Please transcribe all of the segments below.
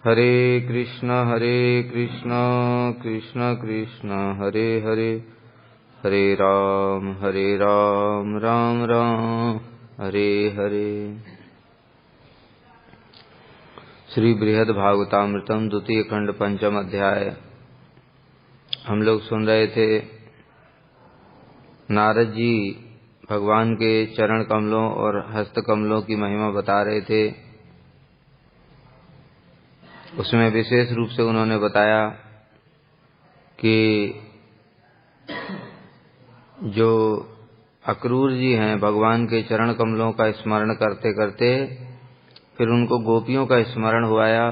हरे कृष्ण कृष्ण कृष्ण हरे हरे, हरे राम राम राम हरे हरे। श्री बृहद भागवतामृतम द्वितीय खंड पंचम अध्याय। हम लोग सुन रहे थे नारद जी भगवान के चरण कमलों और हस्त कमलों की महिमा बता रहे थे। उसमें विशेष रूप से उन्होंने बताया कि जो अक्रूर जी हैं, भगवान के चरण कमलों का स्मरण करते करते फिर उनको गोपियों का स्मरण हुआया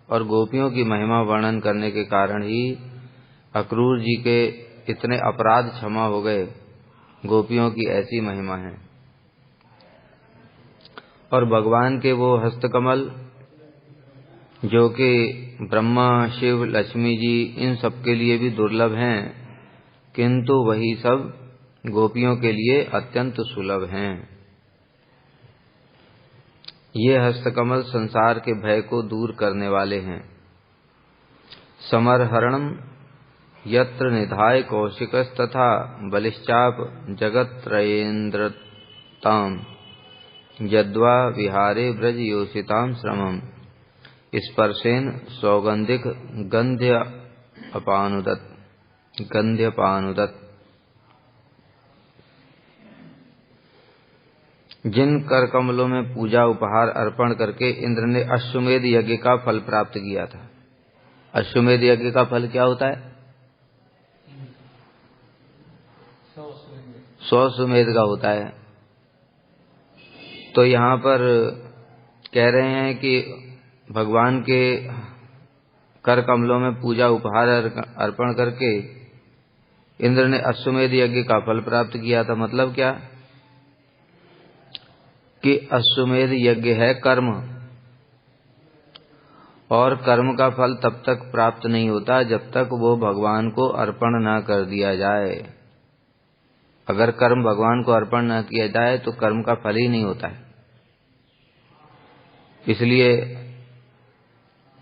और गोपियों की महिमा वर्णन करने के कारण ही अक्रूर जी के इतने अपराध क्षमा हो गए। गोपियों की ऐसी महिमा है। और भगवान के वो हस्तकमल जो कि ब्रह्मा, शिव, लक्ष्मी जी इन सब के लिए भी दुर्लभ हैं, किंतु वही सब गोपियों के लिए अत्यंत सुलभ हैं। ये हस्तकमल संसार के भय को दूर करने वाले हैं। समरहरणम यत्र निधाय कौशिकस्तथा बलिश्चाप जगत्त्रयेन्द्रताम यद्वा विहारे ब्रज योषिताम श्रमम स्पर्शेन सौगंधिक गंध्यपानुदत्। जिन कर कमलों में पूजा उपहार अर्पण करके इंद्र ने अश्वमेध यज्ञ का फल प्राप्त किया था। अश्वमेध यज्ञ का फल क्या होता है? 100 अश्वमेध का होता है। तो यहाँ पर कह रहे हैं कि भगवान के कर कमलों में पूजा उपहार अर्पण करके इंद्र ने अश्वमेध यज्ञ का फल प्राप्त किया था। मतलब क्या कि अश्वमेध यज्ञ है कर्म, और कर्म का फल तब तक प्राप्त नहीं होता जब तक वो भगवान को अर्पण न कर दिया जाए। अगर कर्म भगवान को अर्पण न किया जाए तो कर्म का फल ही नहीं होता है। इसलिए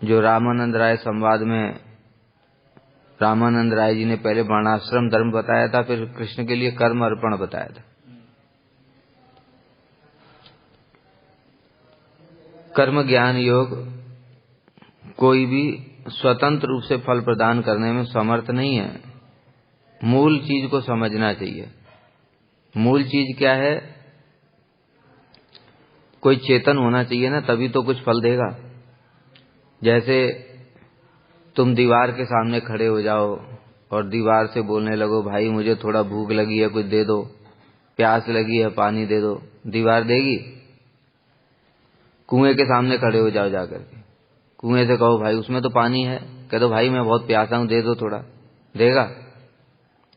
जो रामानंद राय संवाद में रामानंद राय जी ने पहले वर्णाश्रम धर्म बताया था, फिर कृष्ण के लिए कर्म अर्पण बताया था। कर्म ज्ञान योग कोई भी स्वतंत्र रूप से फल प्रदान करने में समर्थ नहीं है। मूल चीज को समझना चाहिए। मूल चीज क्या है? कोई चेतन होना चाहिए ना, तभी तो कुछ फल देगा। जैसे तुम दीवार के सामने खड़े हो जाओ और दीवार से बोलने लगो, भाई मुझे थोड़ा भूख लगी है, कुछ दे दो, प्यास लगी है, पानी दे दो। दीवार देगी? कुएं के सामने खड़े हो जाओ, जाकर के कुएं से कहो भाई उसमें तो पानी है, कह दो भाई मैं बहुत प्यासा हूं, दे दो थोड़ा, देगा?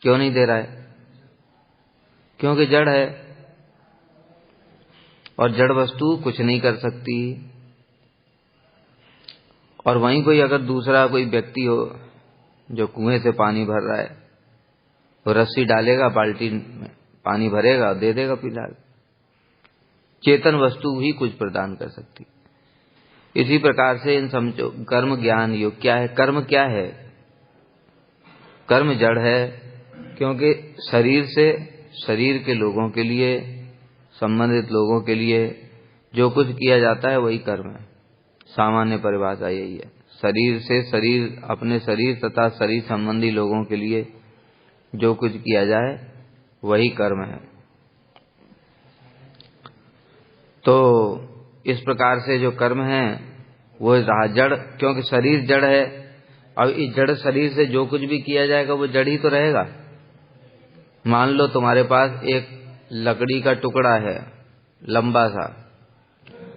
क्यों नहीं दे रहा है? क्योंकि जड़ है, और जड़ वस्तु कुछ नहीं कर सकती। और वहीं कोई अगर दूसरा कोई व्यक्ति हो जो कुएं से पानी भर रहा है, वो रस्सी डालेगा, बाल्टी में पानी भरेगा, दे देगा पिला। चेतन वस्तु ही कुछ प्रदान कर सकती। इसी प्रकार से इन समझो कर्म ज्ञान योग क्या है? कर्म क्या है? कर्म जड़ है, क्योंकि शरीर से, शरीर के लोगों के लिए, संबंधित लोगों के लिए जो कुछ किया जाता है वही कर्म है। सामान्य परिभाषा यही है। शरीर से, शरीर, अपने शरीर तथा शरीर संबंधी लोगों के लिए जो कुछ किया जाए वही कर्म है। तो इस प्रकार से जो कर्म है वो रहा जड़, क्योंकि शरीर जड़ है। अब इस जड़ शरीर से जो कुछ भी किया जाएगा वो जड़ ही तो रहेगा। मान लो तुम्हारे पास एक लकड़ी का टुकड़ा है लंबा सा,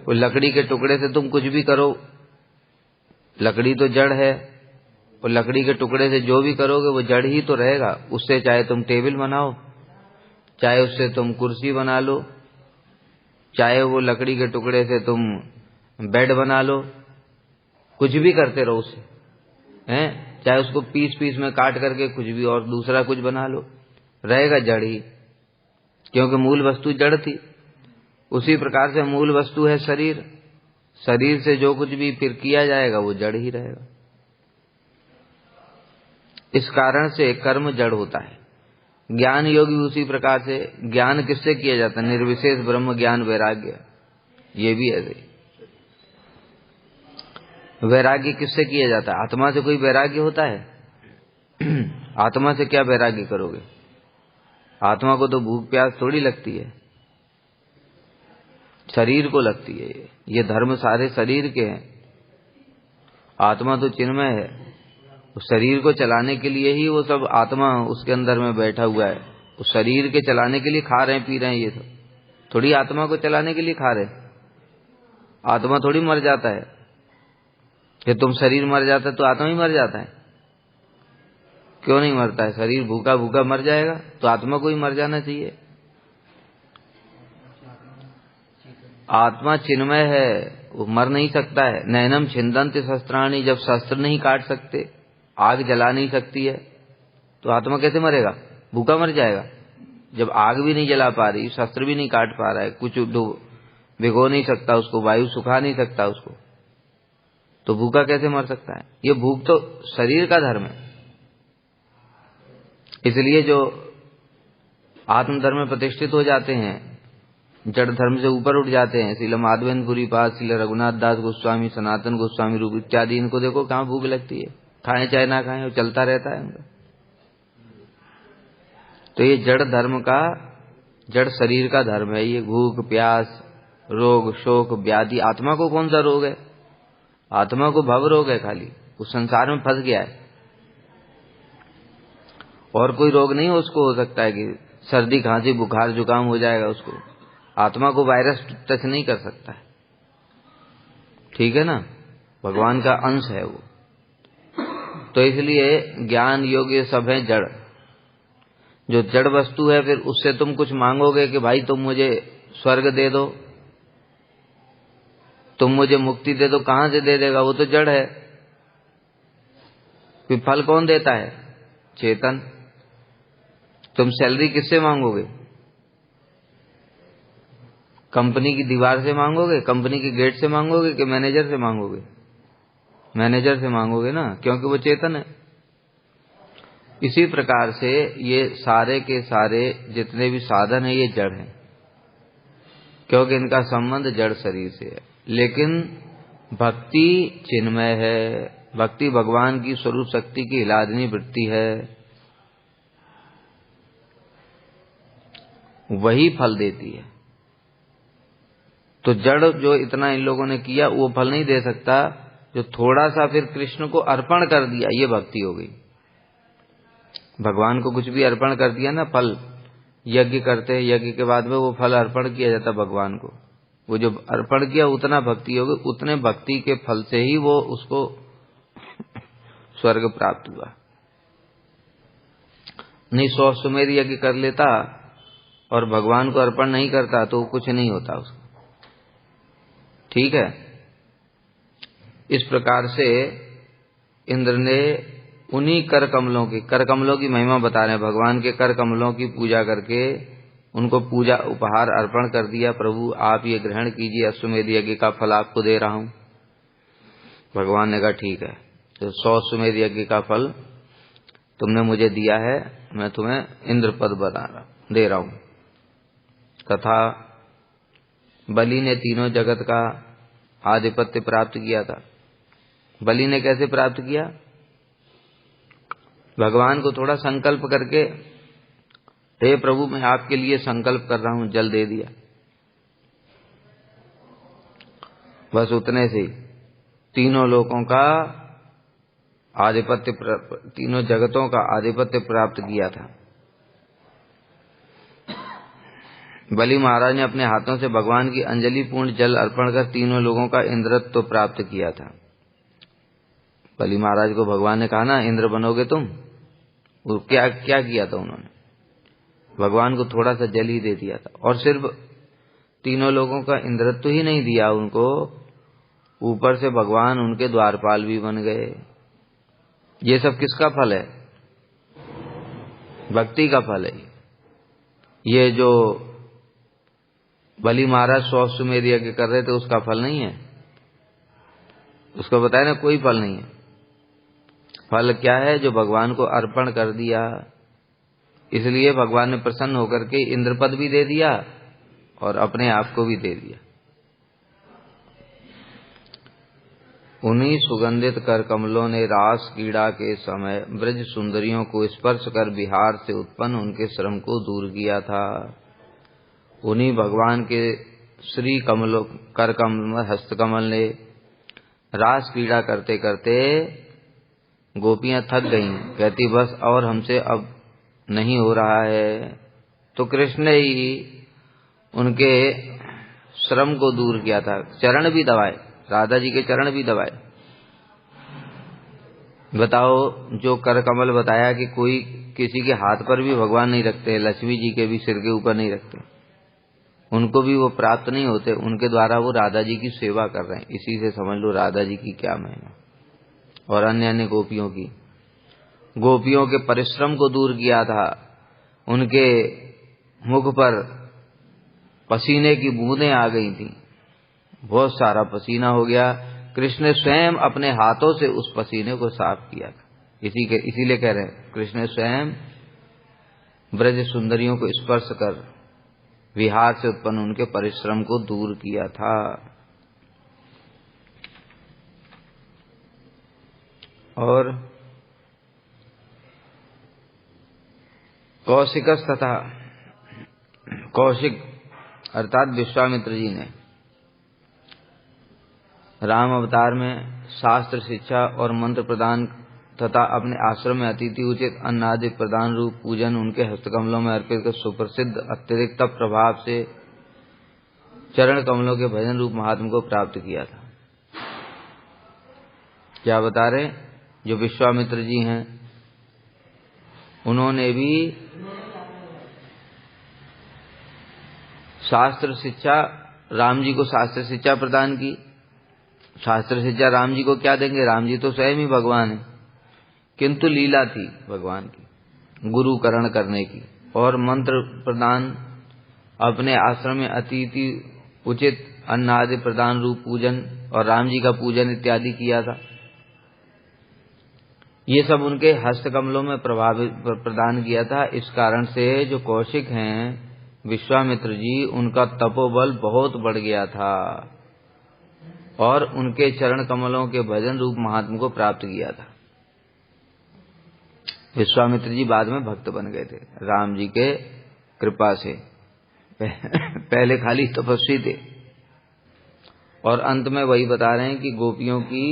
वो लकड़ी के टुकड़े से तुम कुछ भी करो, लकड़ी तो जड़ है, और लकड़ी के टुकड़े से जो भी करोगे वो जड़ ही तो रहेगा। उससे चाहे तुम टेबल बनाओ, चाहे उससे तुम कुर्सी बना लो, चाहे वो लकड़ी के टुकड़े से तुम बेड बना लो, कुछ भी करते रहो उससे, हैं? चाहे उसको पीस पीस में काट करके कुछ भी और दूसरा कुछ बना लो, रहेगा जड़ ही, क्योंकि मूल वस्तु जड़ थी। उसी प्रकार से मूल वस्तु है शरीर। शरीर से जो कुछ भी फिर किया जाएगा वो जड़ ही रहेगा। इस कारण से कर्म जड़ होता है। ज्ञान योग भी उसी प्रकार से। ज्ञान किससे किया जाता है? निर्विशेष ब्रह्म ज्ञान वैराग्य, ये भी ऐसे। वैराग्य किससे किया जाता है? आत्मा से कोई वैराग्य होता है? आत्मा से क्या वैराग्य करोगे? आत्मा को तो भूख प्यास थोड़ी लगती है, शरीर को लगती है। ये धर्म सारे शरीर के हैं। आत्मा तो चिन्मय है, उस शरीर को चलाने के लिए ही वो सब आत्मा उसके अंदर में बैठा हुआ है। उस शरीर के चलाने के लिए खा रहे हैं पी रहे हैं, ये सब थोड़ी आत्मा को चलाने के लिए खा रहे हैं। आत्मा थोड़ी मर जाता है कि तुम शरीर मर जाता है तो आत्मा ही मर जाता है? क्यों नहीं मरता है? शरीर भूखा भूखा मर जाएगा तो आत्मा को ही मर जाना चाहिए। आत्मा चिन्मय है, वो मर नहीं सकता है। नैनम छिंदन्ति शस्त्राणि, जब शस्त्र नहीं काट सकते, आग जला नहीं सकती है, तो आत्मा कैसे मरेगा? भूखा मर जाएगा। जब आग भी नहीं जला पा रही, शस्त्र भी नहीं काट पा रहा है, कुछ भिगो नहीं सकता उसको, वायु सुखा नहीं सकता उसको, तो भूखा कैसे मर सकता है? ये भूख तो शरीर का धर्म है। इसलिए जो आत्मधर्म में प्रतिष्ठित हो जाते हैं, जड़ धर्म से ऊपर उठ जाते हैं, श्रील माधवेंद्रपुरी पाद, श्रील रघुनाथ दास गोस्वामी, सनातन गोस्वामी रूप इत्यादि, इनको देखो कहाँ भूख लगती है, खाएं चाहे ना खाएं, वो चलता रहता है उनका। तो ये जड़ धर्म का, जड़ शरीर का धर्म है। ये भूख प्यास, रोग शोक व्याधि, आत्मा को कौन सा रोग है? आत्मा को भव रोग है, खाली उस संसार में फंस गया है। और कोई रोग नहीं उसको हो सकता है कि सर्दी खांसी बुखार जुकाम हो जाएगा उसको। आत्मा को वायरस टच नहीं कर सकता है, ठीक है ना? भगवान का अंश है वो। तो इसलिए ज्ञान योग ये सब है जड़। जो जड़ वस्तु है, फिर उससे तुम कुछ मांगोगे कि भाई तुम मुझे स्वर्ग दे दो, तुम मुझे मुक्ति दे दो, कहां से दे देगा? वो तो जड़ है। फिर फल कौन देता है? चेतन। तुम सैलरी किससे मांगोगे? कंपनी की दीवार से मांगोगे, कंपनी के गेट से मांगोगे कि मैनेजर से मांगोगे? मैनेजर से मांगोगे ना, क्योंकि वो चेतन है। इसी प्रकार से ये सारे के सारे जितने भी साधन है ये जड़ हैं, क्योंकि इनका संबंध जड़ शरीर से है। लेकिन भक्ति चिन्मय है, भक्ति भगवान की स्वरूप शक्ति की इलादनी वृत्ति है, वही फल देती है। तो जड़ जो इतना इन लोगों ने किया वो फल नहीं दे सकता। जो थोड़ा सा फिर कृष्ण को अर्पण कर दिया, ये भक्ति हो गई। भगवान को कुछ भी अर्पण कर दिया ना, फल यज्ञ करते हैं, यज्ञ के बाद में वो फल अर्पण किया जाता भगवान को, वो जो अर्पण किया उतना भक्ति हो गई। उतने भक्ति के फल से ही वो उसको स्वर्ग प्राप्त हुआ। नहीं 100 सुमेर यज्ञ कर लेता और भगवान को अर्पण नहीं करता तो कुछ नहीं होता उसको, ठीक है? इस प्रकार से इंद्र ने उन्हीं कर कमलों की महिमा बता रहे हैं। भगवान के कर कमलों की पूजा करके उनको पूजा उपहार अर्पण कर दिया। प्रभु आप ये ग्रहण कीजिए, अश्वमेध यज्ञ का फल आपको दे रहा हूं। भगवान ने कहा ठीक है, तो 100 अश्वमेध यज्ञ का फल तुमने मुझे दिया है, मैं तुम्हें इंद्र पद दे रहा हूं। तथा बलि ने तीनों जगत का आधिपत्य प्राप्त किया था। बलि ने कैसे प्राप्त किया? भगवान को थोड़ा संकल्प करके, हे प्रभु मैं आपके लिए संकल्प कर रहा हूं, जल दे दिया। बस उतने से तीनों लोगों का आधिपत्य, तीनों जगतों का आधिपत्य प्राप्त किया था। बलि महाराज ने अपने हाथों से भगवान की अंजलि पूर्ण जल अर्पण कर तीनों लोगों का इंद्रत्व प्राप्त किया था। बलि महाराज को भगवान ने कहा ना इंद्र बनोगे तुम, वो क्या क्या किया था उन्होंने? भगवान को थोड़ा सा जल ही दे दिया था। और सिर्फ तीनों लोगों का इंद्रत्व ही नहीं दिया उनको, ऊपर से भगवान उनके द्वारपाल भी बन गए। ये सब किसका फल है? भक्ति का फल है। ये जो बलि महाराज 100 अश्वमेध यज्ञ कर रहे थे उसका फल नहीं है, उसको बताया ना कोई फल नहीं है। फल क्या है? जो भगवान को अर्पण कर दिया। इसलिए भगवान ने प्रसन्न होकर के इंद्र पद भी दे दिया और अपने आप को भी दे दिया। उन्हीं सुगंधित कर कमलों ने रास क्रीड़ा के समय ब्रज सुंदरियों को स्पर्श कर विहार से उत्पन्न उनके श्रम को दूर किया था। उन्हीं भगवान के श्री कमलों कर कमल हस्त कमल ने रास क्रीड़ा करते करते गोपियां थक गईं। कहती बस और हमसे अब नहीं हो रहा है। तो कृष्ण ने ही उनके श्रम को दूर किया था। चरण भी दबाए, राधा जी के चरण भी दबाए। बताओ, जो कर कमल बताया कि कोई किसी के हाथ पर भी भगवान नहीं रखते, लक्ष्मी जी के भी सिर के ऊपर नहीं रखते, उनको भी वो प्राप्त नहीं होते, उनके द्वारा वो राधा जी की सेवा कर रहे हैं। इसी से समझ लो राधा जी की क्या महिमा। और अन्य अन्य गोपियों के परिश्रम को दूर किया था। उनके मुख पर पसीने की बूंदें आ गई थी, बहुत सारा पसीना हो गया। कृष्ण ने स्वयं अपने हाथों से उस पसीने को साफ किया था। इसीलिए कह रहे हैं कृष्ण ने स्वयं ब्रज सुंदरियों को स्पर्श कर विहार से उत्पन्न उनके परिश्रम को दूर किया था। और कौशिक अर्थात विश्वामित्र जी ने राम अवतार में शास्त्र शिक्षा और मंत्र प्रदान तथा अपने आश्रम में अतिथि उचित अन्न आदि प्रदान रूप पूजन उनके हस्तकमलों में अर्पित कर सुप्रसिद्ध अतिरिक्त प्रभाव से चरण कमलों के भजन रूप महात्म को प्राप्त किया था। क्या बता रहे? जो विश्वामित्र जी हैं उन्होंने भी शास्त्र शिक्षा, राम जी को शास्त्र शिक्षा प्रदान की। शास्त्र शिक्षा राम जी को क्या देंगे? राम जी तो स्वयं ही भगवान है, किंतु लीला थी भगवान की गुरुकरण करने की। और मंत्र प्रदान, अपने आश्रम में अतिथि उचित अन्न आदि प्रदान रूप पूजन और राम जी का पूजन इत्यादि किया था। ये सब उनके हस्त कमलों में प्रदान किया था। इस कारण से जो कौशिक हैं विश्वामित्र जी, उनका तपोबल बहुत बढ़ गया था और उनके चरण कमलों के भजन रूप महात्म को प्राप्त किया था। विश्वामित्र जी बाद में भक्त बन गए थे राम जी के कृपा से। पहले खाली तपस्वी थे। और अंत में वही बता रहे हैं कि गोपियों की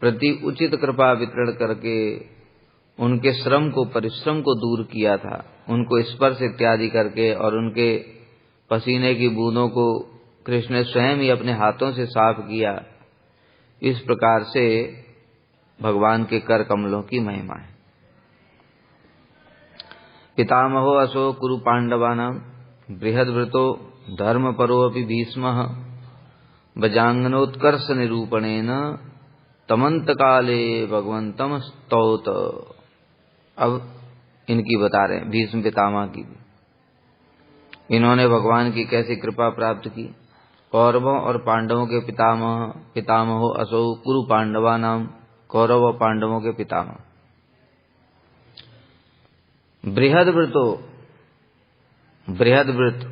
प्रति उचित कृपा वितरण करके उनके परिश्रम को दूर किया था। उनको स्पर्श इत्यादि करके और उनके पसीने की बूंदों को कृष्ण ने स्वयं ही अपने हाथों से साफ किया। इस प्रकार से भगवान के कर कमलों की महिमा है। पितामहो असो कुरु पांडवानां बृहद्व्रतो धर्मपरोऽपि भीष्मः भजांगनोत्कर्ष निरूपणेन तमंत काले भगवंतम स्तौत। अब इनकी बता रहे हैं भीष्म पितामह की। इन्होंने भगवान की कैसी कृपा प्राप्त की। कौरवों और पांडवों के पितामहो असौ कुरु पांडवानां, कौरव और पांडवों के पितामह। बृहद व्रत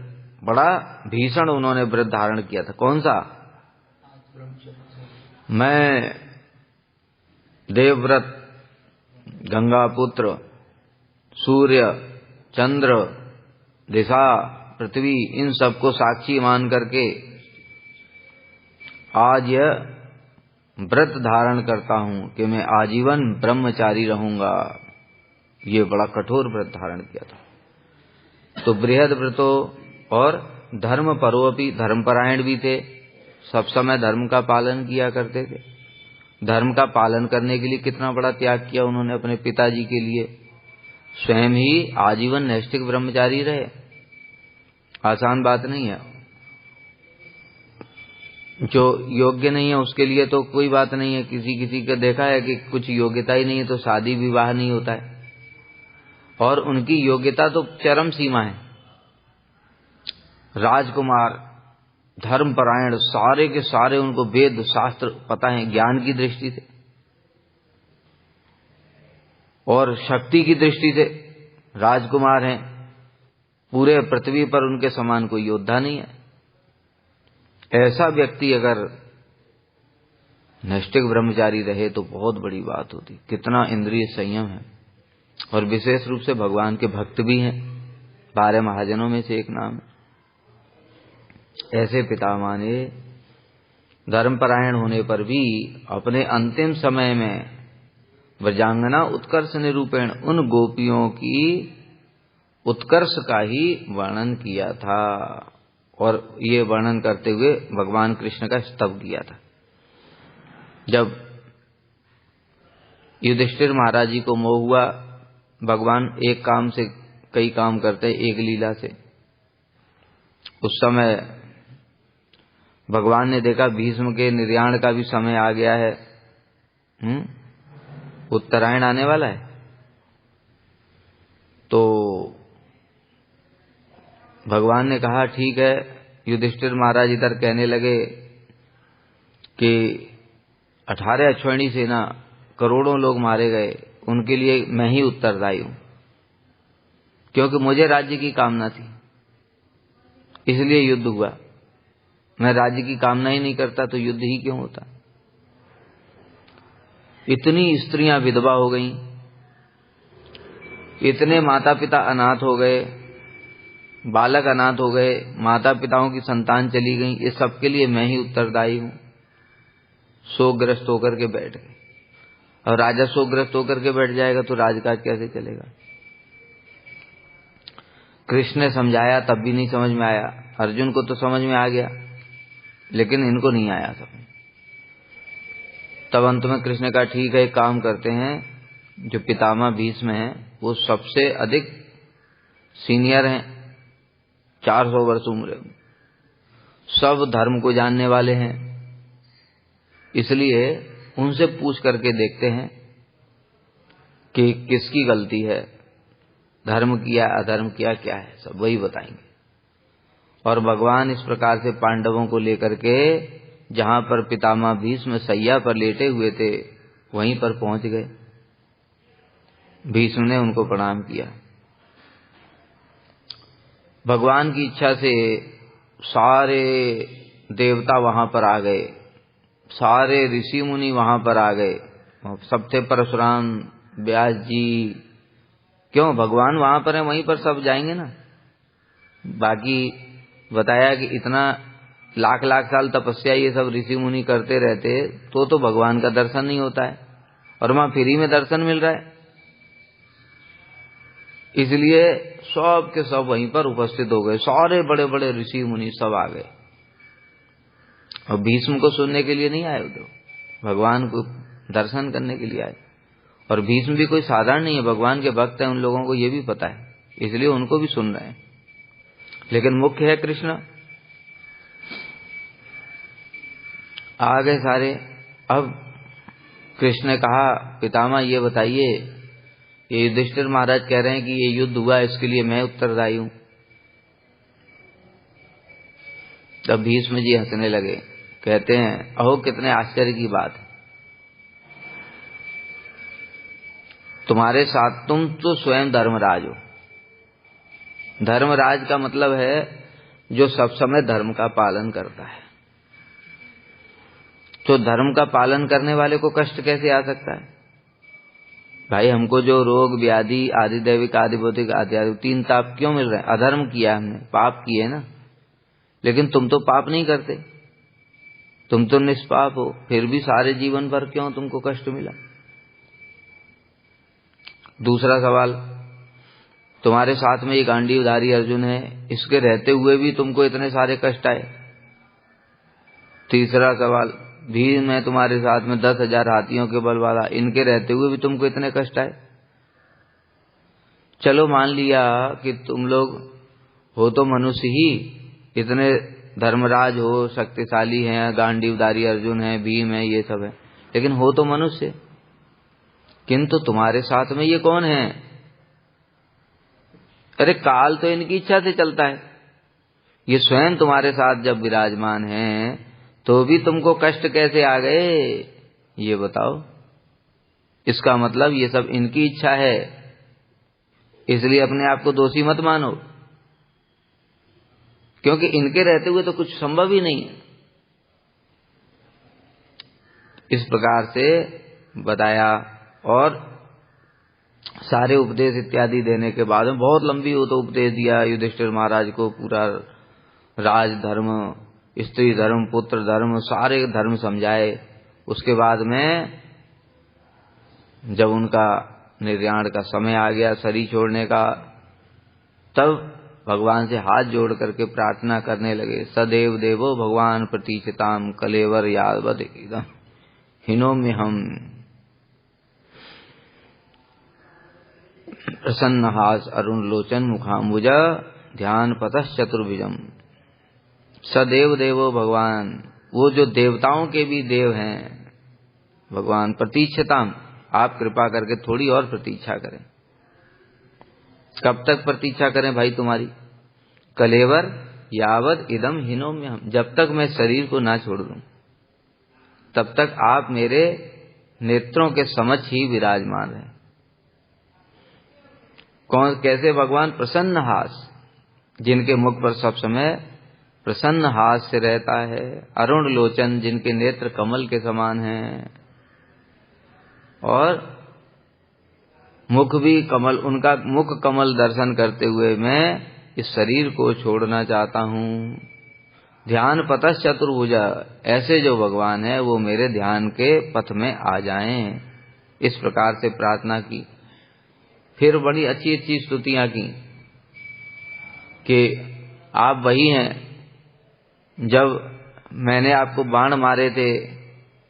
बड़ा भीषण उन्होंने व्रत धारण किया था। कौन सा? मैं देवव्रत, गंगापुत्र, सूर्य, चंद्र, दिशा, पृथ्वी, इन सबको साक्षी मान करके आज यह व्रत धारण करता हूं कि मैं आजीवन ब्रह्मचारी रहूंगा। ये बड़ा कठोर व्रत धारण किया था। तो बृहद व्रतो और धर्म परोपि, धर्मपरायण भी थे। सब समय धर्म का पालन किया करते थे। धर्म का पालन करने के लिए कितना बड़ा त्याग किया उन्होंने अपने पिताजी के लिए। स्वयं ही आजीवन नैष्ठिक ब्रह्मचारी रहे। आसान बात नहीं है। जो योग्य नहीं है उसके लिए तो कोई बात नहीं है। किसी का देखा है कि कुछ योग्यता ही नहीं है तो शादी विवाह नहीं होता है। और उनकी योग्यता तो चरम सीमा है। राजकुमार धर्मपरायण, सारे के सारे उनको वेद शास्त्र पता है ज्ञान की दृष्टि से और शक्ति की दृष्टि से राजकुमार हैं। पूरे पृथ्वी पर उनके समान कोई योद्धा नहीं है। ऐसा व्यक्ति अगर नैष्ठिक ब्रह्मचारी रहे तो बहुत बड़ी बात होती। कितना इंद्रिय संयम है, और विशेष रूप से भगवान के भक्त भी हैं। 12 महाजनों में से एक नाम है। ऐसे पितामह ने धर्मपरायण होने पर भी अपने अंतिम समय में व्रजांगना उत्कर्ष निरूपेण उन गोपियों की उत्कर्ष का ही वर्णन किया था, और ये वर्णन करते हुए भगवान कृष्ण का स्तव किया था। जब युधिष्ठिर महाराज जी को मोह हुआ, भगवान एक काम से कई काम करते, एक लीला से। उस समय भगवान ने देखा भीष्म के निर्याण का भी समय आ गया है, उत्तरायण आने वाला है। तो भगवान ने कहा ठीक है। युधिष्ठिर महाराज इधर कहने लगे कि 18 अश्वनी सेना, करोड़ों लोग मारे गए, उनके लिए मैं ही उत्तरदायी हूं, क्योंकि मुझे राज्य की कामना थी, इसलिए युद्ध हुआ। मैं राज्य की कामना ही नहीं करता तो युद्ध ही क्यों होता। इतनी स्त्रियां विधवा हो गईं, इतने माता पिता अनाथ हो गए, बालक अनाथ हो गए, माता पिताओं की संतान चली गई, इस सब के लिए मैं ही उत्तरदायी हूं। शोकग्रस्त होकर के बैठ गए। और राजा शोकग्रस्त होकर के बैठ जाएगा तो राजकाज कैसे चलेगा। कृष्ण ने समझाया तब भी नहीं समझ में आया। अर्जुन को तो समझ में आ गया, लेकिन इनको नहीं आया समझ। तब अंत में कृष्ण ने कहा ठीक है, एक काम करते हैं, जो पितामह भीष्म हैं वो सबसे अधिक सीनियर हैं, 400 वर्ष उम्र, सब धर्म को जानने वाले हैं, इसलिए उनसे पूछ करके देखते हैं कि किसकी गलती है, धर्म किया अधर्म किया क्या है, सब वही बताएंगे। और भगवान इस प्रकार से पांडवों को लेकर के जहां पर पितामह भीष्म सैया पर लेटे हुए थे वहीं पर पहुंच गए। भीष्म ने उनको प्रणाम किया। भगवान की इच्छा से सारे देवता वहां पर आ गए, सारे ऋषि मुनि वहां पर आ गए, सब थे, परशुराम, व्यास जी। क्यों, भगवान वहां पर है, वहीं पर सब जाएंगे ना। बाकी बताया कि इतना लाख लाख साल तपस्या ये सब ऋषि मुनि करते रहते तो भगवान का दर्शन नहीं होता है, और वहां फ्री में दर्शन मिल रहा है। इसलिए सब के सब वहीं पर उपस्थित हो गए, सारे बड़े बड़े ऋषि मुनि सब आ गए। और भीष्म को सुनने के लिए नहीं आए, उधर भगवान को दर्शन करने के लिए आए। और भीष्म भी कोई साधारण नहीं है, भगवान के भक्त हैं, उन लोगों को ये भी पता है, इसलिए उनको भी सुन रहे हैं। लेकिन मुख्य है कृष्ण। आ गए सारे। अब कृष्ण ने कहा पितामह ये बताइए, ये युधिष्ठिर महाराज कह रहे हैं कि ये युद्ध हुआ, इसके लिए मैं उत्तरदायी हूं। तब भीष्म जी हंसने लगे, कहते हैं अहो कितने आश्चर्य की बात है, तुम्हारे साथ तुम तो स्वयं धर्मराज हो। धर्मराज का मतलब है जो सब समय धर्म का पालन करता है। तो धर्म का पालन करने वाले को कष्ट कैसे आ सकता है भाई। हमको जो रोग व्याधि आदि दैविक आदि भौतिक आदि 3 ताप क्यों मिल रहे हैं? अधर्म किया हमने, पाप किए ना। लेकिन तुम तो पाप नहीं करते, तुम तो निष्पाप हो, फिर भी सारे जीवन भर क्यों तुमको कष्ट मिला। दूसरा सवाल, तुम्हारे साथ में ये गांडीवधारी अर्जुन है, इसके रहते हुए भी तुमको इतने सारे कष्ट आए। तीसरा सवाल, भीम है तुम्हारे साथ में 10,000 हाथियों के बल वाला, इनके रहते हुए भी तुमको इतने कष्ट आए। चलो मान लिया कि तुम लोग हो तो मनुष्य ही, इतने धर्मराज हो, शक्तिशाली हैं, गांडीवधारी अर्जुन है, भीम है, ये सब है, लेकिन हो तो मनुष्य। किंतु तुम्हारे साथ में ये कौन है? अरे काल तो इनकी इच्छा से चलता है, ये स्वयं तुम्हारे साथ जब विराजमान हैं तो भी तुमको कष्ट कैसे आ गए, ये बताओ। इसका मतलब ये सब इनकी इच्छा है, इसलिए अपने आप को दोषी मत मानो, क्योंकि इनके रहते हुए तो कुछ संभव ही नहीं है। इस प्रकार से बताया और सारे उपदेश इत्यादि देने के बाद में बहुत लंबी वो तो उपदेश दिया युधिष्ठिर महाराज को, पूरा राज धर्म, स्त्री धर्म, पुत्र धर्म, सारे धर्म समझाए। उसके बाद में जब उनका निर्याण का समय आ गया, शरीर छोड़ने का, तब भगवान से हाथ जोड़ करके प्रार्थना करने लगे। सदेव देवो भगवान प्रतीक्षिताम कलेवर यावद इदं हिनोम्यहम् प्रसन्नहास अरुण लोचन मुखाम्बुज ध्यान पतश्चतुर्भुजम्। सदेव देवो भगवान, वो जो देवताओं के भी देव हैं भगवान, प्रतीक्षिताम, आप कृपा करके थोड़ी और प्रतीक्षा करें। कब तक प्रतीक्षा करें भाई तुम्हारी? कलेवर यावद इदम हिनोम्यहम्, जब तक मैं शरीर को ना छोड़ दूं तब तक आप मेरे नेत्रों के समक्ष ही विराजमान हैं। कौन, कैसे भगवान? प्रसन्न हास, जिनके मुख पर सब समय प्रसन्न हास से रहता है। अरुण लोचन, जिनके नेत्र कमल के समान हैं, और मुख भी कमल, उनका मुख कमल दर्शन करते हुए मैं इस शरीर को छोड़ना चाहता हूँ। ध्यान पतश्च चतुर्भुजा, ऐसे जो भगवान है वो मेरे ध्यान के पथ में आ जाएं। इस प्रकार से प्रार्थना की। फिर बड़ी अच्छी अच्छी स्तुतियां की कि आप वही हैं जब मैंने आपको बाण मारे थे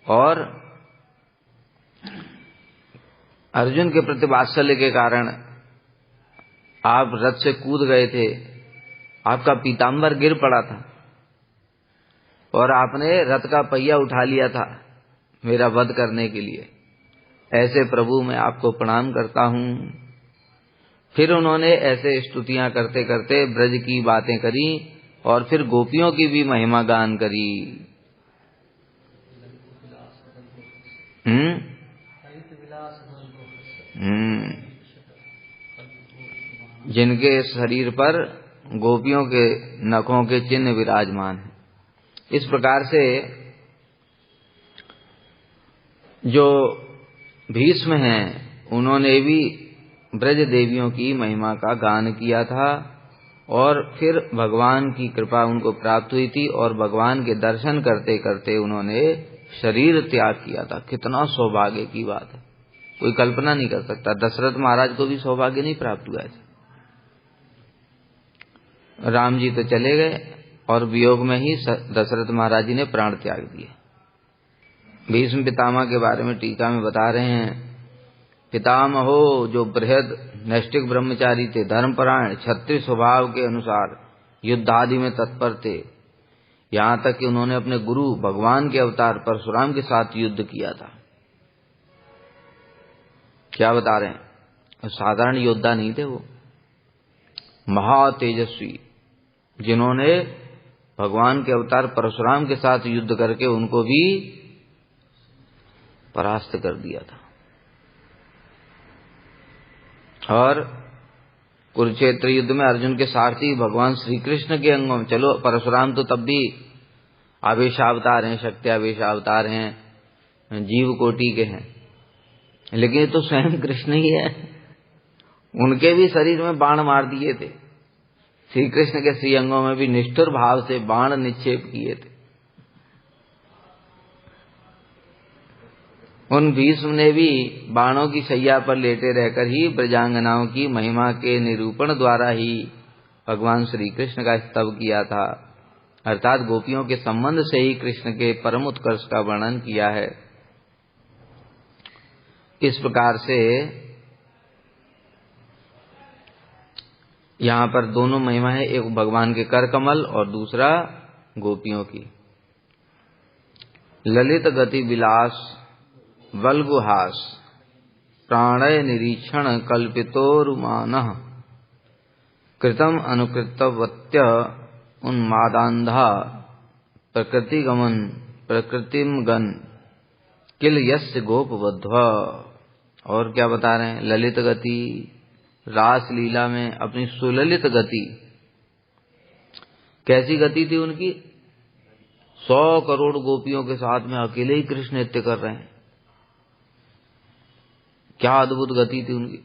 और अर्जुन के प्रति वात्सल्य के कारण आप रथ से कूद गए थे, आपका पीताम्बर गिर पड़ा था और आपने रथ का पहिया उठा लिया था मेरा वध करने के लिए। ऐसे प्रभु मैं आपको प्रणाम करता हूँ। फिर उन्होंने ऐसे स्तुतियां करते करते ब्रज की बातें करी और फिर गोपियों की भी महिमा गान करी। जिनके शरीर पर गोपियों के नखों के चिन्ह विराजमान हैं। इस प्रकार से जो भीष्म हैं उन्होंने भी ब्रज देवियों की महिमा का गान किया था और फिर भगवान की कृपा उनको प्राप्त हुई थी और भगवान के दर्शन करते करते उन्होंने शरीर त्याग किया था। कितना सौभाग्य की बात है, कोई कल्पना नहीं कर सकता। दशरथ महाराज को भी सौभाग्य नहीं प्राप्त हुआ है। राम जी तो चले गए और वियोग में ही दशरथ महाराज जी ने प्राण त्याग दिए। भीष्म पितामह के बारे में टीका में बता रहे हैं, पितामहो जो बृहद नैष्ठिक ब्रह्मचारी थे, धर्मपरायण, क्षत्रिय स्वभाव के अनुसार युद्ध आदि में तत्पर थे, यहाँ तक कि उन्होंने अपने गुरु भगवान के अवतार परशुराम के साथ युद्ध किया था। क्या बता रहे हैं? साधारण योद्धा नहीं थे वो, महातेजस्वी, जिन्होंने भगवान के अवतार परशुराम के साथ युद्ध करके उनको भी परास्त कर दिया था। और कुरुक्षेत्र युद्ध में अर्जुन के सारथी भगवान श्री कृष्ण के अंगों में, चलो परशुराम तो तब भी आवेशावतार हैं, शक्ति आवेशावतार हैं, जीव कोटि के हैं, लेकिन ये तो स्वयं कृष्ण ही है। उनके भी शरीर में बाण मार दिए थे। श्री कृष्ण के श्री अंगों में भी निष्ठुर भाव से बाण निक्षेप किए थे। उन भीष्म ने भी बाणों की शैया पर लेटे रहकर ही ब्रजांगनाओं की महिमा के निरूपण द्वारा ही भगवान श्री कृष्ण का स्तव किया था, अर्थात गोपियों के संबंध से ही कृष्ण के परम उत्कर्ष का वर्णन किया है। इस प्रकार से यहाँ पर दोनों महिमा है, एक भगवान के कर कमल और दूसरा गोपियों की। ललित गति विलास वल्गुहास प्राणय निरीक्षण कल्पितोरुमानः कृतम अनुकृतवत्य उन्मादांधा प्रकृतिम गण किल यस्य गोपवध्वा। और क्या बता रहे हैं? ललित गति, रास लीला में अपनी सुललित गति। कैसी गति थी उनकी? 100 करोड़ गोपियों के साथ में अकेले ही कृष्ण नृत्य कर रहे हैं। क्या अद्भुत गति थी उनकी।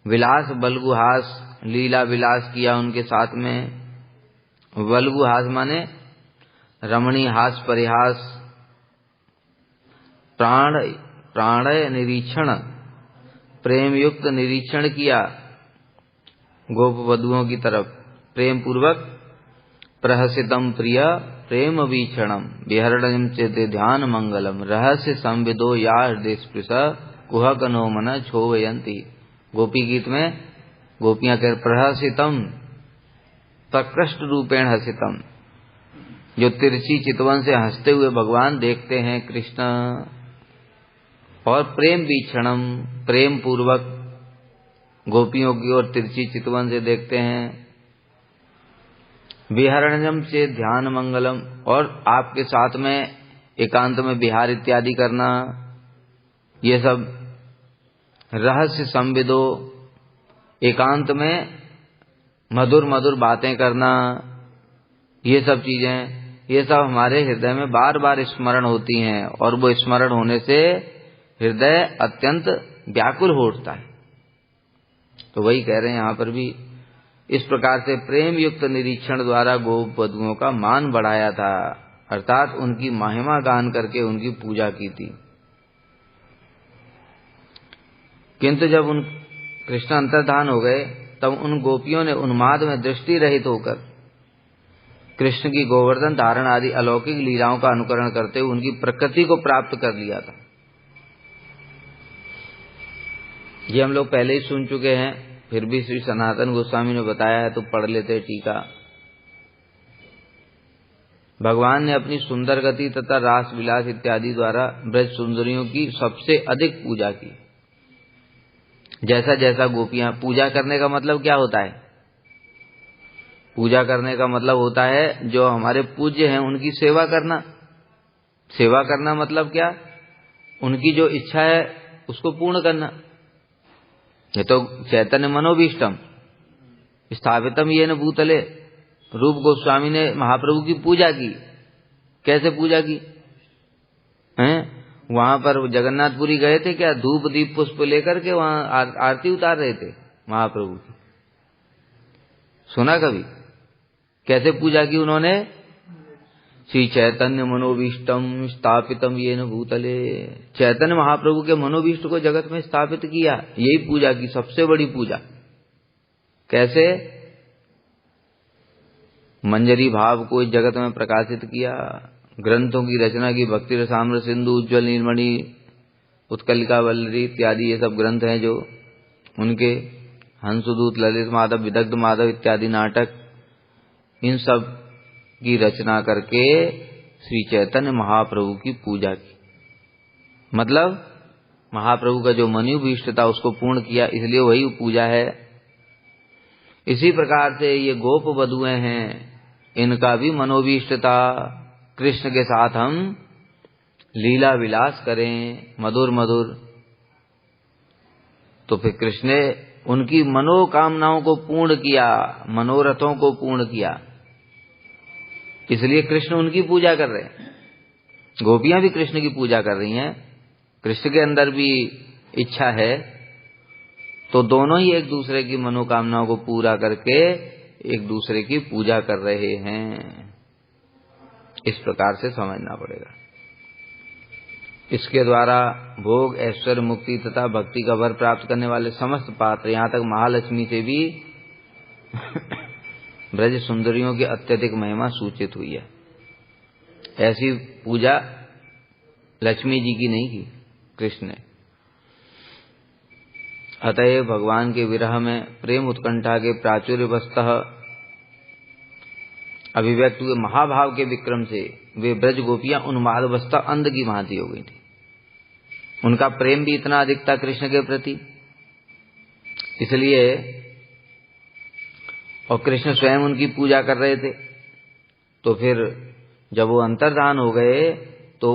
विलास बलगुहास, लीला विलास किया उनके साथ में। बलगुहास माने रमणीय हास परिहास, प्राणय निरीक्षण, प्रेम युक्त निरीक्षण किया गोप वधुओं की तरफ। प्रेम पूर्वक प्रहसितम प्रिय प्रेम वीक्षणम विहरणम चेते ध्यान मंगलम रहस्य संविदो या हृदय स्पृश कुहक नो मन छोवयंती। गोपी गीत में गोपियां कह प्रहसितम, प्रकृष्ट रूपेण हसितम, जो तिरछी चितवन से हंसते हुए भगवान देखते हैं कृष्ण। और प्रेम वीक्षणम, प्रेम पूर्वक गोपियों की ओर तिरछी चितवन से देखते हैं। विहरणम से ध्यान मंगलम, और आपके साथ में एकांत में विहार इत्यादि करना, ये सब। रहस्य संविदो, एकांत में मधुर मधुर बातें करना, ये सब चीजें, ये सब हमारे हृदय में बार बार स्मरण होती हैं और वो स्मरण होने से हृदय अत्यंत व्याकुल हो उठता है। तो वही कह रहे हैं यहाँ पर भी। इस प्रकार से प्रेम युक्त निरीक्षण द्वारा गोप वधुओं का मान बढ़ाया था, अर्थात उनकी महिमा गान करके उनकी पूजा की थी। किंतु जब उन कृष्ण अंतर्धान हो गए तब उन गोपियों ने उन्माद में दृष्टि रहित होकर कृष्ण की गोवर्धन धारण आदि अलौकिक लीलाओं का अनुकरण करते हुए उनकी प्रकृति को प्राप्त कर लिया था। ये हम लोग पहले ही सुन चुके हैं, फिर भी श्री सनातन गोस्वामी ने बताया है तो पढ़ लेते टीका। भगवान ने अपनी सुंदर गति तथा रास विलास इत्यादि द्वारा ब्रज सुंदरियों की सबसे अधिक पूजा की। जैसा जैसा गोपियां, पूजा करने का मतलब क्या होता है? पूजा करने का मतलब होता है जो हमारे पूज्य हैं उनकी सेवा करना। सेवा करना मतलब क्या? उनकी जो इच्छा है उसको पूर्ण करना। ये तो चैतन्य मनोभीष्टम स्थापितम येन भूतले, रूप गोस्वामी ने महाप्रभु की पूजा की। कैसे पूजा की हैं? वहां पर जगन्नाथपुरी गए थे क्या? धूप दीप पुष्प लेकर के वहां आरती उतार रहे थे महाप्रभु की। सुना कभी? कैसे पूजा की उन्होंने? श्री चैतन्य मनोभीष्टम स्थापितम येन भूतले, चैतन्य महाप्रभु के मनोभीष्ट को जगत में स्थापित किया। यही पूजा की सबसे बड़ी पूजा। कैसे? मंजरी भाव को इस जगत में प्रकाशित किया, ग्रंथों की रचना की, भक्ति रसामृत सिंधु, उज्ज्वल नीलमणि, उत्कलिका वल्लरी इत्यादि ये सब ग्रंथ हैं जो उनके, हंसदूत, ललित माधव, विदग्ध माधव इत्यादि नाटक, इन सब की रचना करके श्री चैतन्य महाप्रभु की पूजा की। मतलब महाप्रभु का जो मनोभीष्ट था उसको पूर्ण किया, इसलिए वही पूजा है। इसी प्रकार से ये गोप वधुएं हैं, इनका भी मनोभीष्ट था कृष्ण के साथ हम लीला विलास करें मधुर मधुर। तो फिर कृष्ण ने उनकी मनोकामनाओं को पूर्ण किया, मनोरथों को पूर्ण किया, इसलिए कृष्ण उनकी पूजा कर रहे हैं। गोपियां भी कृष्ण की पूजा कर रही हैं, कृष्ण के अंदर भी इच्छा है, तो दोनों ही एक दूसरे की मनोकामनाओं को पूरा करके एक दूसरे की पूजा कर रहे हैं। इस प्रकार से समझना पड़ेगा। इसके द्वारा भोग, ऐश्वर्य, मुक्ति तथा भक्ति का वर प्राप्त करने वाले समस्त पात्र, यहाँ तक महालक्ष्मी से भी ब्रज सुंदरियों की अत्यधिक महिमा सूचित हुई है। ऐसी पूजा लक्ष्मी जी की नहीं की कृष्ण ने। अतएव भगवान के विरह में प्रेम उत्कंठा के प्राचुर्यवस्तः अभिव्यक्त हुए महाभाव के विक्रम से वे ब्रज गोपियां उन्मादवस्था अंध की भांति हो गई थी। उनका प्रेम भी इतना अधिक था कृष्ण के प्रति, इसलिए, और कृष्ण स्वयं उनकी पूजा कर रहे थे, तो फिर जब वो अंतर्धान हो गए तो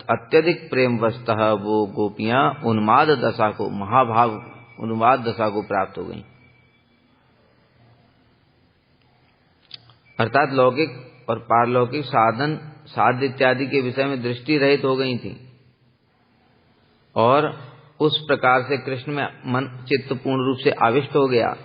अत्यधिक प्रेम वस्तः वो गोपियां उन्माद दशा को, महाभाव उन्माद दशा को प्राप्त हो गईं। अर्थात लौकिक और पारलौकिक साधन साध्य इत्यादि के विषय में दृष्टि रहित हो गई थी और उस प्रकार से कृष्ण में मन चित्त पूर्ण रूप से आविष्ट हो गया।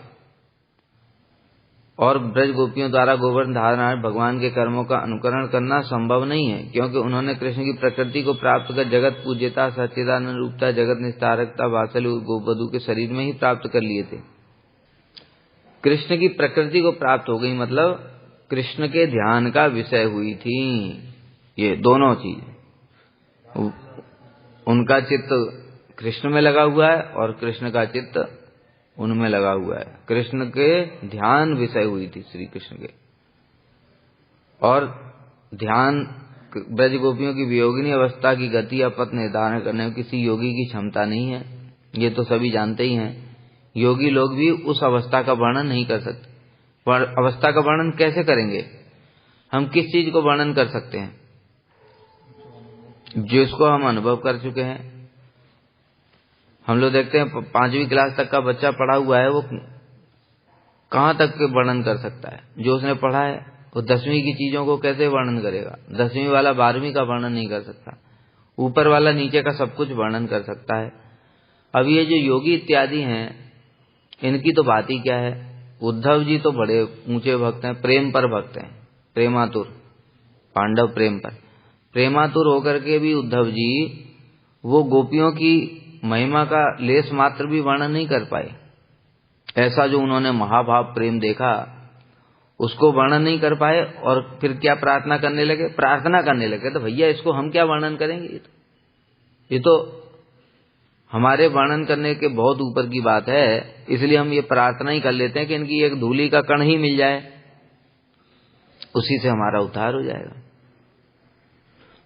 और ब्रज गोपियों द्वारा गोवर्धन धारण भगवान के कर्मों का अनुकरण करना संभव नहीं है, क्योंकि उन्होंने कृष्ण की प्रकृति को प्राप्त कर जगत पूज्यता, सच्चिदानंद रूपता, जगत निस्तारकता, वात्सल्य गोपवधू के शरीर में ही प्राप्त कर लिए थे। कृष्ण की प्रकृति को प्राप्त हो गई मतलब कृष्ण के ध्यान का विषय हुई थी। ये दोनों चीज, उनका चित्त कृष्ण में लगा हुआ है और कृष्ण का चित्त उनमें लगा हुआ है। कृष्ण के ध्यान विषय हुई थी श्री कृष्ण के। और ध्यान ब्रज गोपियों की वियोगिनी अवस्था की गति या पथ निर्धारण करने में किसी योगी की क्षमता नहीं है, ये तो सभी जानते ही हैं। योगी लोग भी उस अवस्था का वर्णन नहीं कर सकते। अवस्था का वर्णन कैसे करेंगे? हम किस चीज को वर्णन कर सकते हैं? जिसको हम अनुभव कर चुके हैं। हम लोग देखते हैं 5वीं क्लास तक का बच्चा पढ़ा हुआ है, वो कहां तक के वर्णन कर सकता है? जो उसने पढ़ा है वो 10वीं की चीजों को कैसे वर्णन करेगा? 10वीं वाला 12वीं का वर्णन नहीं कर सकता। ऊपर वाला नीचे का सब कुछ वर्णन कर सकता है। अब ये जो योगी इत्यादि हैं, इनकी तो बात ही क्या है। उद्धव जी तो बड़े ऊंचे भक्त हैं, प्रेम पर भक्त हैं, प्रेमातुर, पांडव प्रेम पर प्रेमातुर होकर के भी उद्धव जी वो गोपियों की महिमा का लेस मात्र भी वर्णन नहीं कर पाए। ऐसा जो उन्होंने महाभाव प्रेम देखा उसको वर्णन नहीं कर पाए। और फिर क्या प्रार्थना करने लगे? तो भैया इसको हम क्या वर्णन करेंगे? ये तो हमारे वर्णन करने के बहुत ऊपर की बात है। इसलिए हम ये प्रार्थना ही कर लेते हैं कि इनकी एक धूली का कण ही मिल जाए, उसी से हमारा उद्धार हो जाएगा।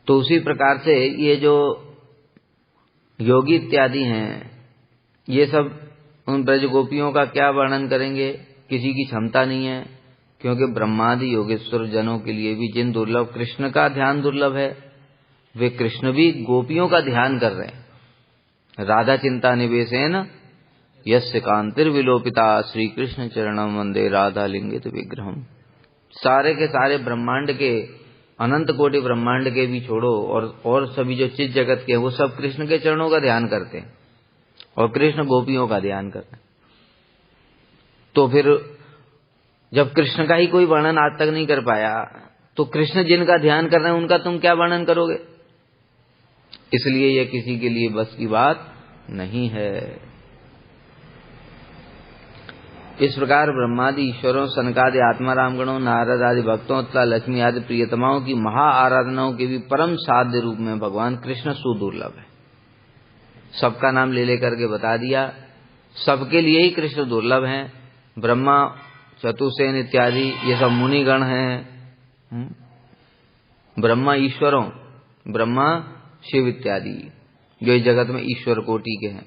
तो उसी प्रकार से ये जो योगी इत्यादि हैं, ये सब उन ब्रज गोपियों का क्या वर्णन करेंगे? किसी की क्षमता नहीं है, क्योंकि ब्रह्मादि योगेश्वर जनों के लिए भी जिन दुर्लभ कृष्ण का ध्यान दुर्लभ है, वे कृष्ण भी गोपियों का ध्यान कर रहे हैं। राधा चिंता निवेशेन यस्य कांतिर्विलोपिता श्री कृष्ण चरणम वंदे राधा लिंगित विग्रहम। सारे के सारे ब्रह्मांड के, अनंत कोटि ब्रह्मांड के भी छोड़ो और सभी जो चित जगत के हैं, वो सब कृष्ण के चरणों का ध्यान करते हैं और कृष्ण गोपियों का ध्यान करते हैं। तो फिर जब कृष्ण का ही कोई वर्णन आज तक नहीं कर पाया, तो कृष्ण जिनका ध्यान कर रहे हैं उनका तुम क्या वर्णन करोगे? इसलिए यह किसी के लिए बस की बात नहीं है। इस प्रकार ब्रह्मादि ईश्वरों, सनकादि आत्माराम गणों, नारद आदि भक्तों तथा लक्ष्मी आदि प्रियतमाओं की महा आराधनाओं के भी परम साध्य रूप में भगवान कृष्ण सुदुर्लभ है। सबका नाम ले लेकर के बता दिया, सबके लिए ही कृष्ण दुर्लभ हैं। ब्रह्मा, चतुर्सेन इत्यादि ये सब मुनिगण हैं। ब्रह्मा ईश्वरों, ब्रह्मा शिव इत्यादि जो इस जगत में ईश्वर कोटि के हैं।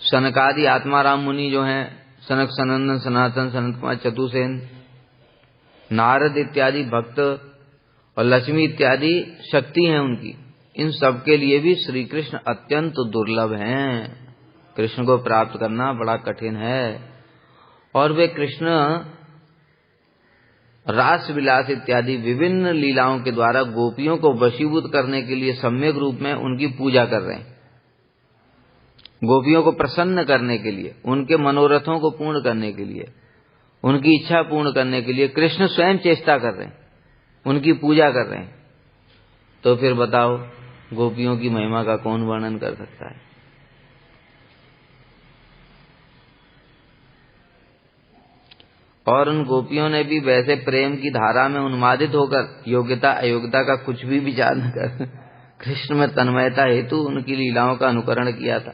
सनकादि आत्माराम मुनि जो हैं, सनक, सनंदन, सनातन, सनत कुमार, चतुर्सेन, नारद इत्यादि भक्त और लक्ष्मी इत्यादि शक्ति हैं उनकी। इन सब के लिए भी श्री कृष्ण अत्यंत दुर्लभ हैं। कृष्ण को प्राप्त करना बड़ा कठिन है। और वे कृष्ण रास विलास इत्यादि विभिन्न लीलाओं के द्वारा गोपियों को वशीभूत करने के लिए सम्यक रूप में उनकी पूजा कर रहे हैं। गोपियों को प्रसन्न करने के लिए, उनके मनोरथों को पूर्ण करने के लिए, उनकी इच्छा पूर्ण करने के लिए कृष्ण स्वयं चेष्टा कर रहे हैं, उनकी पूजा कर रहे हैं। तो फिर बताओ, गोपियों की महिमा का कौन वर्णन कर सकता है? और उन गोपियों ने भी वैसे प्रेम की धारा में उन्मादित होकर योग्यता अयोग्यता का कुछ भी विचार न कर कृष्ण में तन्मयता हेतु उनकी लीलाओं का अनुकरण किया था।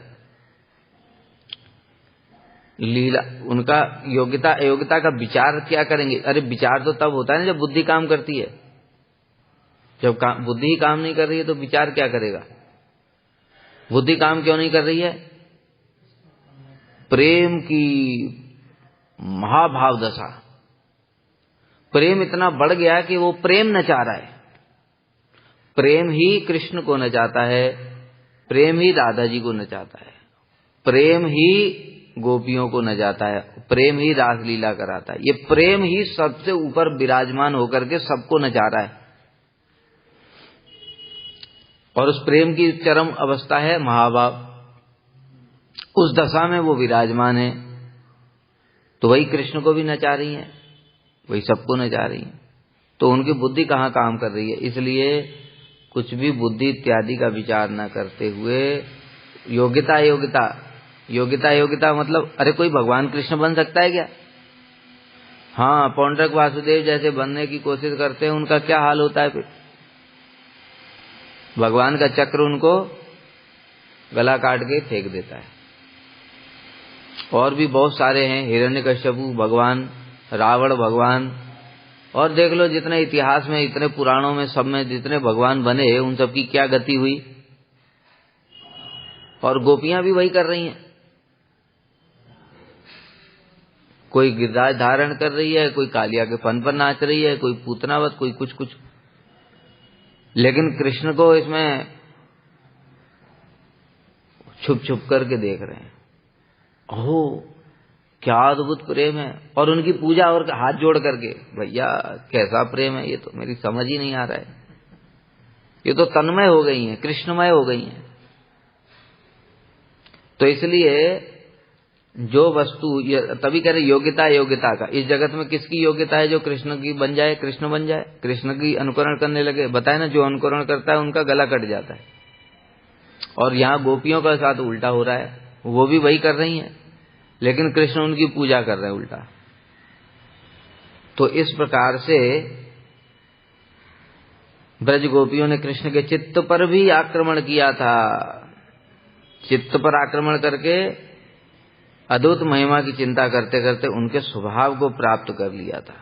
लीला, उनका योग्यता अयोग्यता का विचार क्या करेंगे? अरे विचार तो तब होता है ना जब बुद्धि काम करती है। जब बुद्धि ही काम नहीं कर रही है तो विचार क्या करेगा? बुद्धि काम क्यों नहीं कर रही है? प्रेम की महाभाव दशा, प्रेम इतना बढ़ गया कि वो प्रेम नचा रहा है। प्रेम ही कृष्ण को नचाता है, प्रेम ही राधा जी को नचाता है, प्रेम ही गोपियों को नचाता है, प्रेम ही रासलीला कराता है। ये प्रेम ही सबसे ऊपर विराजमान होकर के सबको नचा रहा है। और उस प्रेम की चरम अवस्था है महाभाव। उस दशा में वो विराजमान है। तो वही कृष्ण को भी नचा रही हैं, वही सबको नचा रही हैं। तो उनकी बुद्धि कहाँ काम कर रही है? इसलिए कुछ भी बुद्धि इत्यादि का विचार न करते हुए योग्यता योग्यता मतलब, अरे कोई भगवान कृष्ण बन सकता है क्या? हाँ, पौंड्रक वासुदेव जैसे बनने की कोशिश करते हैं, उनका क्या हाल होता है? फिर भगवान का चक्र उनको गला काट के फेंक देता है। और भी बहुत सारे हैं, हिरण्यकश्यपु भगवान, रावण भगवान, और देख लो जितने इतिहास में, इतने पुराणों में, सब में जितने भगवान बने, उन सब की क्या गति हुई। और गोपियां भी वही कर रही हैं। कोई गिरराज धारण कर रही है, कोई कालिया के फन पर नाच रही है, कोई पूतनावत, कोई कुछ। लेकिन कृष्ण को इसमें छुप छुप करके देख रहे हैं। ओहो, क्या अद्भुत प्रेम है। और उनकी पूजा और हाथ जोड़ करके, भैया कैसा प्रेम है, ये तो मेरी समझ ही नहीं आ रहा है। ये तो तन्मय हो गई हैं, कृष्णमय हो गई हैं। तो इसलिए जो वस्तु, तभी कह रहे योग्यता का, इस जगत में किसकी योग्यता है? जो कृष्ण की बन जाए, कृष्ण बन जाए, कृष्ण की अनुकरण करने लगे। बताए ना, जो अनुकरण करता है उनका गला कट जाता है। और यहाँ गोपियों का साथ उल्टा हो रहा है, वो भी वही कर रही हैं, लेकिन कृष्ण उनकी पूजा कर रहे हैं उल्टा। तो इस प्रकार से ब्रज गोपियों ने कृष्ण के चित्त पर भी आक्रमण किया था। चित्त पर आक्रमण करके अद्भुत महिमा की चिंता करते करते उनके स्वभाव को प्राप्त कर लिया था।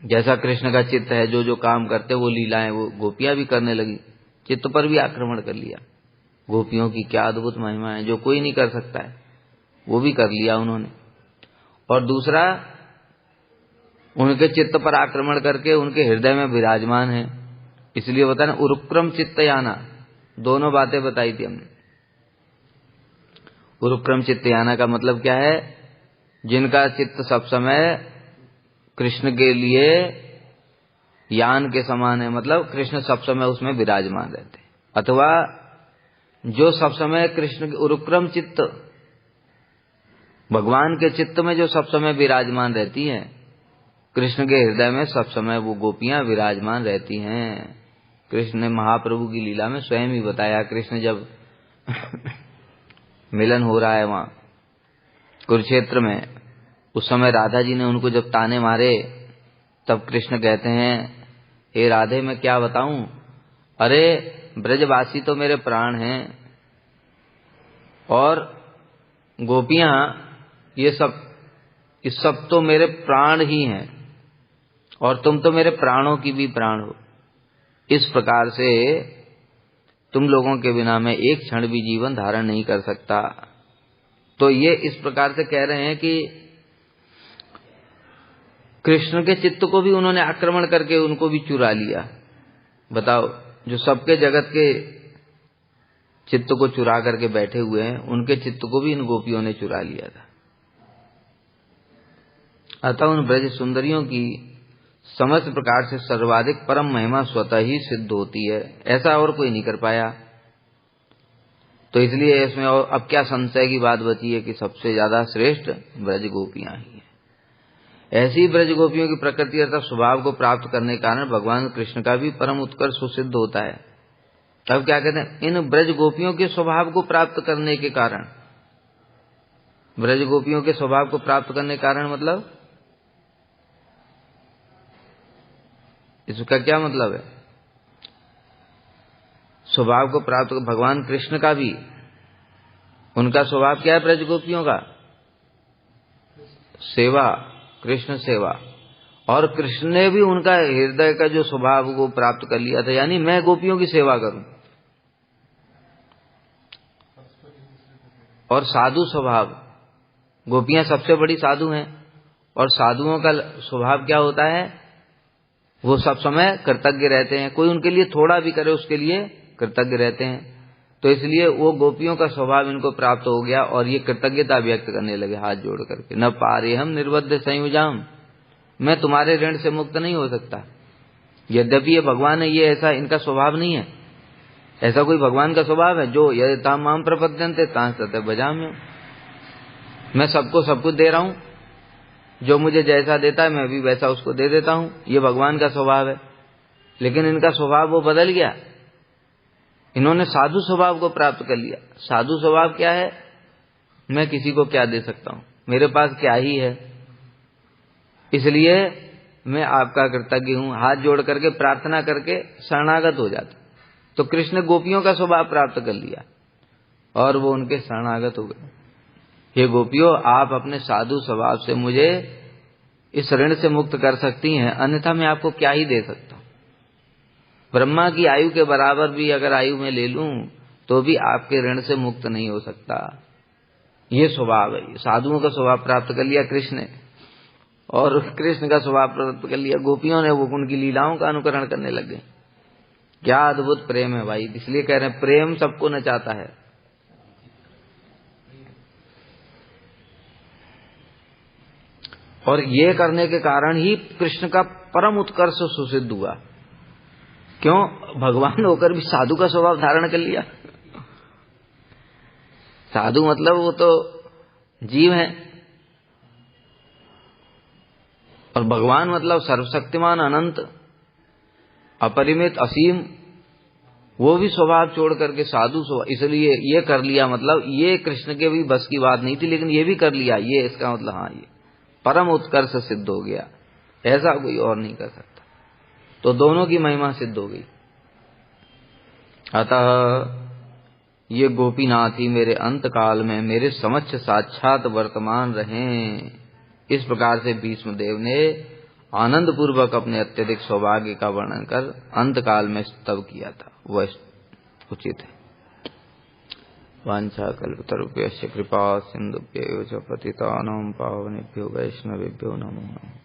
जैसा कृष्ण का चित्त है, जो जो काम करते वो लीलाएं वो गोपियां भी करने लगी। चित्त पर भी आक्रमण कर लिया। गोपियों की क्या अद्भुत महिमा है, जो कोई नहीं कर सकता है, वो भी कर लिया उन्होंने। और दूसरा, उनके चित्त पर आक्रमण करके उनके हृदय में विराजमान है। इसलिए बताया ना, उरुक्रम चित्तयाना, दोनों बातें बताई थी हमने। उरुक्रम चित्तयाना का मतलब क्या है? जिनका चित्त सब समय कृष्ण के लिए यान के समान है, मतलब कृष्ण सब समय उसमें विराजमान रहते। अथवा जो सब समय कृष्ण के उरुक्रम चित्त, भगवान के चित्त में जो सब समय विराजमान रहती हैं, कृष्ण के हृदय में सब समय वो गोपियां विराजमान रहती हैं। कृष्ण ने महाप्रभु की लीला में स्वयं ही बताया। कृष्ण जब मिलन हो रहा है वहां कुरुक्षेत्र में, उस समय राधा जी ने उनको जब ताने मारे, तब कृष्ण कहते हैं, हे राधे मैं क्या बताऊं, अरे ब्रजवासी तो मेरे प्राण हैं, और गोपियां ये सब तो मेरे प्राण ही हैं, और तुम तो मेरे प्राणों की भी प्राण हो। इस प्रकार से तुम लोगों के बिना मैं एक क्षण भी जीवन धारण नहीं कर सकता। तो ये इस प्रकार से कह रहे हैं कि कृष्ण के चित्त को भी उन्होंने आक्रमण करके उनको भी चुरा लिया। बताओ, जो सबके जगत के चित्त को चुरा करके बैठे हुए हैं, उनके चित्त को भी इन गोपियों ने चुरा लिया था। अतः उन ब्रज सुंदरियों की समस्त प्रकार से सर्वाधिक परम महिमा स्वतः ही सिद्ध होती है, ऐसा और कोई नहीं कर पाया। तो इसलिए इसमें और अब क्या संशय की बात बची है कि सबसे ज्यादा श्रेष्ठ ब्रज गोपियां ही हैं। ऐसी ब्रज गोपियों की प्रकृति अर्थात स्वभाव को प्राप्त करने के कारण भगवान कृष्ण का भी परम उत्कर्ष सुसिद्ध होता है। अब क्या कहते हैं, इन ब्रज गोपियों के स्वभाव को प्राप्त करने के कारण, ब्रज गोपियों के स्वभाव को प्राप्त करने के कारण मतलब इसका क्या मतलब है? स्वभाव को प्राप्त, भगवान कृष्ण का भी, उनका स्वभाव क्या है ब्रज गोपियों का? सेवा, कृष्ण सेवा। और कृष्ण ने भी उनका हृदय का जो स्वभाव को प्राप्त कर लिया था, यानी मैं गोपियों की सेवा करूं। और साधु स्वभाव, गोपियां सबसे बड़ी साधु हैं, और साधुओं का स्वभाव क्या होता है? वो सब समय कृतज्ञ रहते हैं, कोई उनके लिए थोड़ा भी करे उसके लिए कृतज्ञ रहते हैं। तो इसलिए वो गोपियों का स्वभाव इनको प्राप्त हो गया और ये कृतज्ञता व्यक्त करने लगे हाथ जोड़ करके। न पारे हम निर्बद्ध संयुजाम, मैं तुम्हारे ऋण से मुक्त नहीं हो सकता। यद्यपि ये भगवान है, ये ऐसा इनका स्वभाव नहीं है। ऐसा कोई भगवान का स्वभाव है जो यथा माम प्रपद्यन्ते तां ततः भजाम्यहम्, मैं सबको सब कुछ दे रहा हूं, जो मुझे जैसा देता है मैं भी वैसा उसको दे देता हूं, ये भगवान का स्वभाव है। लेकिन इनका स्वभाव वो बदल गया, इन्होंने साधु स्वभाव को प्राप्त कर लिया। साधु स्वभाव क्या है? मैं किसी को क्या दे सकता हूं, मेरे पास क्या ही है, इसलिए मैं आपका कृतज्ञ हूं। हाथ जोड़ करके प्रार्थना करके शरणागत हो जाते। तो कृष्ण गोपियों का स्वभाव प्राप्त कर लिया और वो उनके शरणागत हो गए। हे गोपियों, आप अपने साधु स्वभाव से मुझे इस ऋण से मुक्त कर सकती हैं, अन्यथा मैं आपको क्या ही दे सकता हूं। ब्रह्मा की आयु के बराबर भी अगर आयु में ले लूं तो भी आपके ऋण से मुक्त नहीं हो सकता। ये स्वभाव है, साधुओं का स्वभाव प्राप्त कर लिया कृष्ण ने, और कृष्ण का स्वभाव प्राप्त कर लिया गोपियों ने। वो उनकी लीलाओं का अनुकरण करने लग गए। क्या अद्भुत प्रेम है भाई, इसलिए कह रहे हैं प्रेम सबको नचाता है। और ये करने के कारण ही कृष्ण का परम उत्कर्ष सुसिद्ध हुआ। क्यों? भगवान होकर भी साधु का स्वभाव धारण कर लिया। साधु मतलब वो तो जीव है, और भगवान मतलब सर्वशक्तिमान, अनंत, अपरिमित, असीम। वो भी स्वभाव छोड़ करके साधु स्वभाव, इसलिए ये कर लिया। मतलब ये कृष्ण के भी बस की बात नहीं थी, लेकिन ये भी कर लिया। ये इसका मतलब हाँ, ये परम उत्कर्ष सिद्ध हो गया, ऐसा कोई और नहीं कर सकता। तो दोनों की महिमा सिद्ध हो गई। अतः ये गोपीनाथ ही मेरे अंत काल में मेरे समक्ष साक्षात वर्तमान रहें। इस प्रकार से भीष्म देव ने आनंद पूर्वक अपने अत्यधिक सौभाग्य का वर्णन कर अंत काल में स्तव किया था, वह उचित है। वांछा कल्पतरुभ्यश्च कृपा सिन्धुभ्यैव च पतितानां पावनेभ्यो वैष्णवेभ्यो नमो नमः।